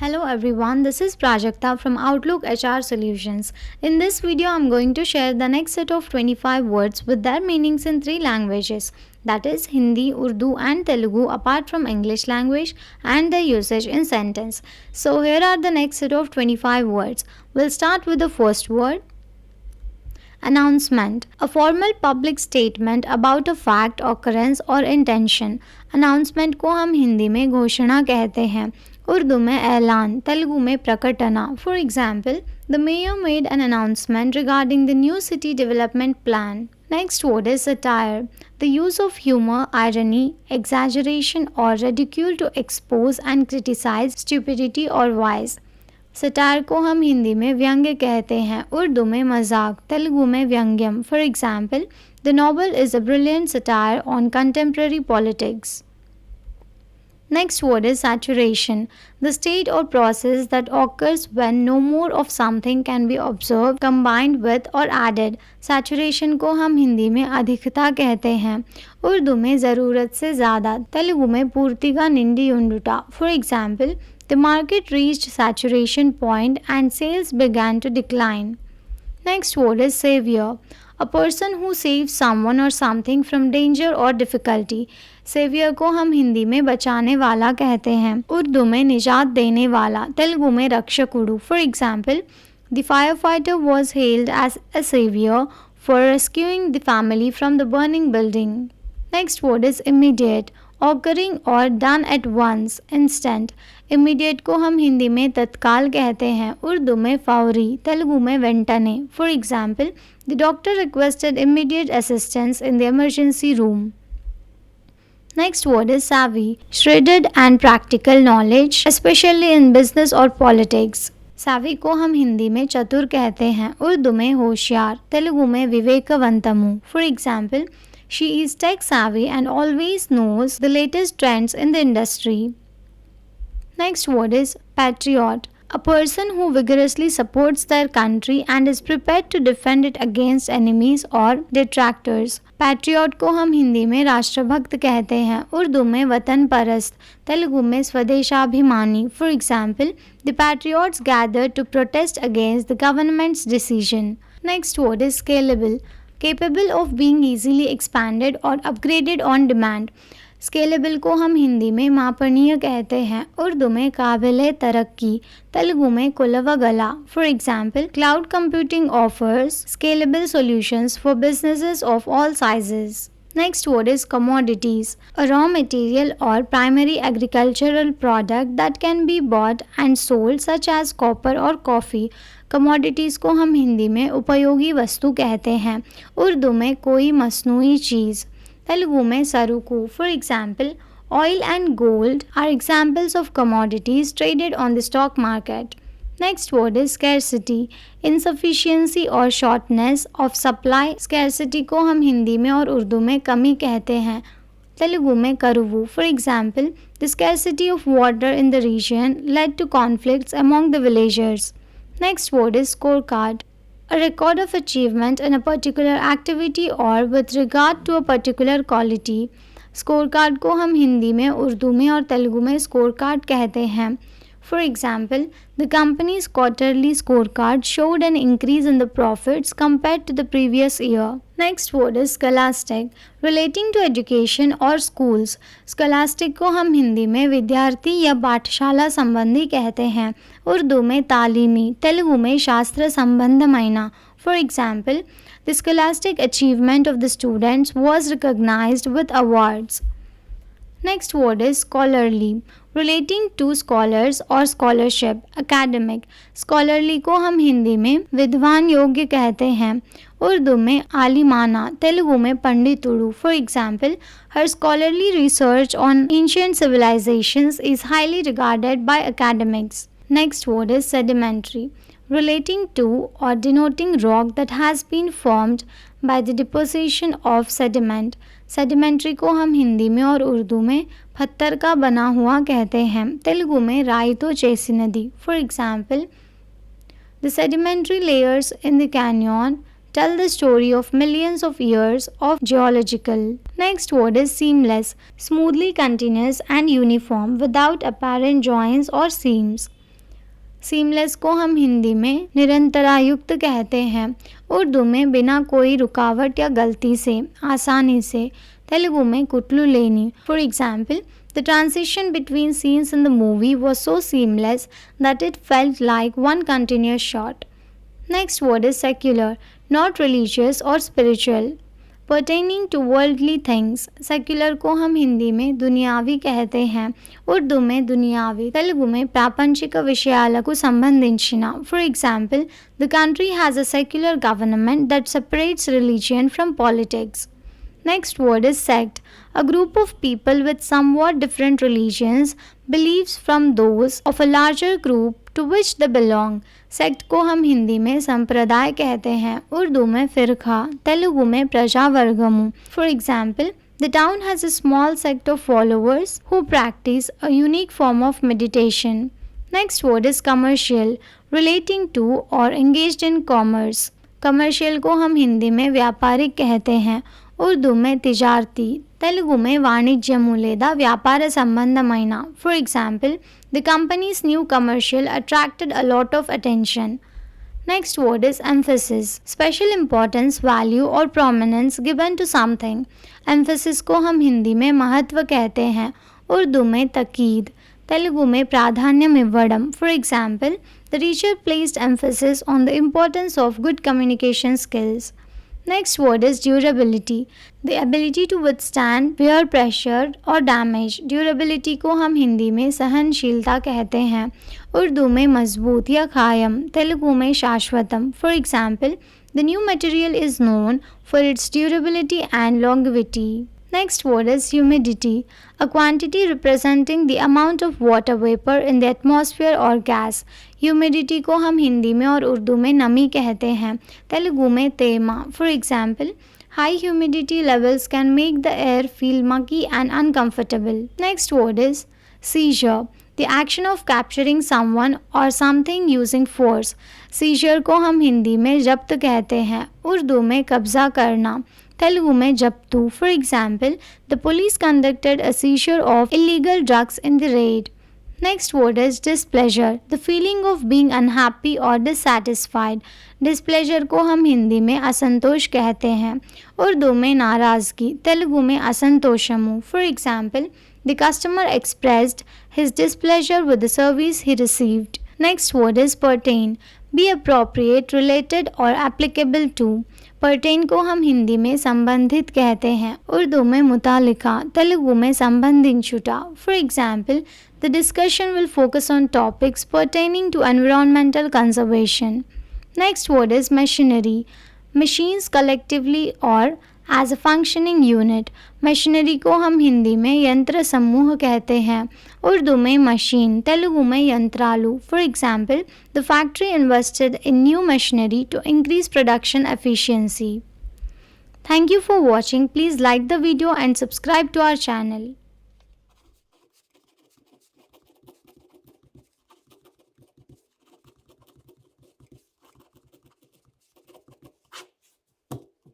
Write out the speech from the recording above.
Hello everyone, this is Prajakta from Outlook HR Solutions. In this video, I'm going to share the next set of 25 words with their meanings in three languages, that is Hindi, Urdu and Telugu apart from English language and their usage in sentence. So here are the next set of 25 words. We'll start with the first word. Announcement, a formal public statement about a fact, occurrence or intention. Announcement को हम हिंदी में घोषणा कहते हैं, उर्दू में ऐलान, तेलुगु में प्रकटना. For example, the mayor made an announcement regarding the new city development plan. Next word is satire, the use of humor, irony, exaggeration or ridicule to expose and criticize stupidity or vice. Satire को हम हिंदी में व्यंग्य कहते हैं, उर्दू में मजाक, तेलुगु में व्यंग्यम. For example, the novel is a brilliant satire on contemporary politics. Next word is saturation, the state or process that occurs when no more of something can be observed, combined with or added. Saturation को हम हिंदी में अधिकता कहते हैं, उर्दू में ज़रूरत से ज़्यादा, तेलुगु में पूर्तिगा निंडी उंडुटा. For example, the market reached saturation point and sales began to decline. Next word is savior, a person who saves someone or something from danger or difficulty. Saviour को हम हिंदी में बचाने वाला कहते हैं, उर्दू में निजात देने वाला, तेलुगु में रक्षकुडु. For example, the fire fighter was held as a saviour for rescuing the family from the burning building. Next word is immediate, occurring और done at once, instant. Immediate को हम हिंदी में तत्काल कहते हैं, उर्दू में फौरी, तेलुगु में वेंटने. For example, the doctor requested immediate assistance in the emergency room. Next word is savvy, shredded and practical knowledge, especially in business or politics. savvy को हम हिंदी में चतुर कहते हैं, उर्दू में होशियार, तेलुगु में विवेकवंतमु. For example, she is tech savvy and always knows the latest trends in the industry. Next word is patriot, a person who vigorously supports their country and is prepared to defend it against enemies or detractors. Patriot को हम हिंदी में राष्ट्रभक्त कहते हैं, उर्दू में वतन परस्त, तेलुगु में स्वदेशाभिमानी. For example, the patriots gather to protest against the government's decision. Next word is scalable, capable of being easily expanded और अपग्रेडेड ऑन डिमांड. स्केलेबल को हम हिंदी में मापनीय कहते हैं, उर्दू में काबिल तरक्की, तेलुगु में कुलवगला. For example, cloud computing offers scalable solutions for businesses of all sizes. Next word is commodities, a raw material or primary agricultural product that can be bought and sold such as copper or coffee. Commodities को हम हिंदी में उपयोगी वस्तु कहते हैं, उर्दू में कोई मसनूई चीज़, तेलुगु में सरुकु. For example, oil and gold are examples of commodities traded on the stock market. Next word is scarcity, insufficiency or shortness of supply. Scarcity को हम हिंदी में और उर्दू में कमी कहते हैं, तेलुगु में करुवु. For example, the scarcity of water in the region led to conflicts among the villagers. Next word is scorecard, a record of achievement in a particular activity or with regard to a particular quality. Score card को हम हिंदी में, उर्दू में और तेलुगु में score card कहते हैं. For example, the company's quarterly scorecard showed an increase in the profits compared to the previous year. Next word is scholastic, relating to education or schools. Scholastic को हम हिंदी में विद्यार्थी या पाठशाला संबंधी कहते हैं, उर्दू में तालीमी, तेलुगु में शास्त्र संबंधమైన. For example, the scholastic achievement of the students was recognized with awards. Next word is scholarly, relating to scholars or scholarship, academic. Scholarly को हम हिंदी में विद्वान योग्य कहते हैं, उर्दू में आलिमाना, तेलुगु में पंडितुडु. For example, her scholarly research on ancient civilizations is highly regarded by academics. Next word is sedimentary, relating to or denoting rock that has been formed by the deposition of sediment. Sedimentary को हम हिंदी में और उर्दू में पत्थर का बना हुआ कहते हैं, तेलुगु में राई तो चेसी नदी. For example, the sedimentary layers in the Canyon tell the story of millions of years of geological. Next word is seamless, smoothly continuous and uniform without apparent joins or seams. Seamless को हम हिंदी में निरंतरायुक्त कहते हैं। उर्दू में बिना कोई रुकावट या गलती से, आसानी से। तेलुगु में कुटलू लेनी। For example, the transition between scenes in the movie was so seamless that it felt like one continuous shot. Next word is secular, not religious or spiritual. Pertaining to worldly things, secular को हम हिंदी में दुनियावी कहते हैं, उर्दू में दुनियावी, तेलुगु में प्रापंचिक विषयाలకు సంబంధించిన. For example, the country has a secular government that separates religion from politics. Next word is sect, a group of people with somewhat different religions, beliefs from those of a larger group to which they belong. Sect को हम हिंदी में संप्रदाय कहते हैं, उर्दू में फिरका, तेलुगु में प्रजावर्गमु. For example, the town has a small sect of followers who practice a unique form of meditation. Next word is commercial, relating to or engaged in commerce. Commercial को हम हिंदी में व्यापारिक कहते हैं, उर्दू में तिजारती, तेलुगु में వాణిజ్యము లేదా వ్యాపార సంబంధమైన. For example, the company's new commercial attracted a lot of attention. Next word is emphasis, special importance, value or prominence given to something. Emphasis को हम हिंदी में महत्व कहते हैं, उर्दू में तकीद, तेलुगु में प्राधान्यम इव्वडम. For example, the teacher placed emphasis on the importance of good communication skills. Next word is durability, the ability to withstand peer pressure or damage. Durability को हम हिंदी में सहनशीलता कहते हैं, उर्दू में मजबूत या कायम, तेलुगु में शाश्वतम. For example, the new material is known for its durability and longevity. Next word is humidity, a quantity representing the amount of water vapor in the atmosphere or gas. Humidity को हम हिंदी में और उर्दू में नमी कहते हैं, तेलुगु में तेमा. For example, high humidity levels can make the air feel muggy and uncomfortable. Next word is seizure, the action of capturing someone or something using force. Seizure को हम हिंदी में जब्त कहते हैं, उर्दू में कब्जा करना, तेलुगु में जब्तु. For example, the police conducted a seizure of illegal drugs in the raid. Next word is displeasure, the feeling of being unhappy or dissatisfied. Displeasure को हम हिंदी में असंतोष कहते हैं, उर्दू में नाराज़गी, तेलुगु में असंतोषमु. For example, the customer expressed his displeasure with the service he received. Next word is pertain, be appropriate, related or applicable to. Pertain को हम हिंदी में संबंधित कहते हैं, उर्दू में मुतालिका, तेलुगु में संबंधिंचुटा. For example, the discussion will focus on topics pertaining to environmental conservation. Next word is machinery, machines collectively or as a functioning unit. Machinery को हम हिंदी में यंत्र समूह कहते हैं, उर्दू में मशीन, तेलुगु में यंत्रालु. For example, the factory invested in new machinery to increase production efficiency. Thank you for watching. Please like the video and subscribe to our channel.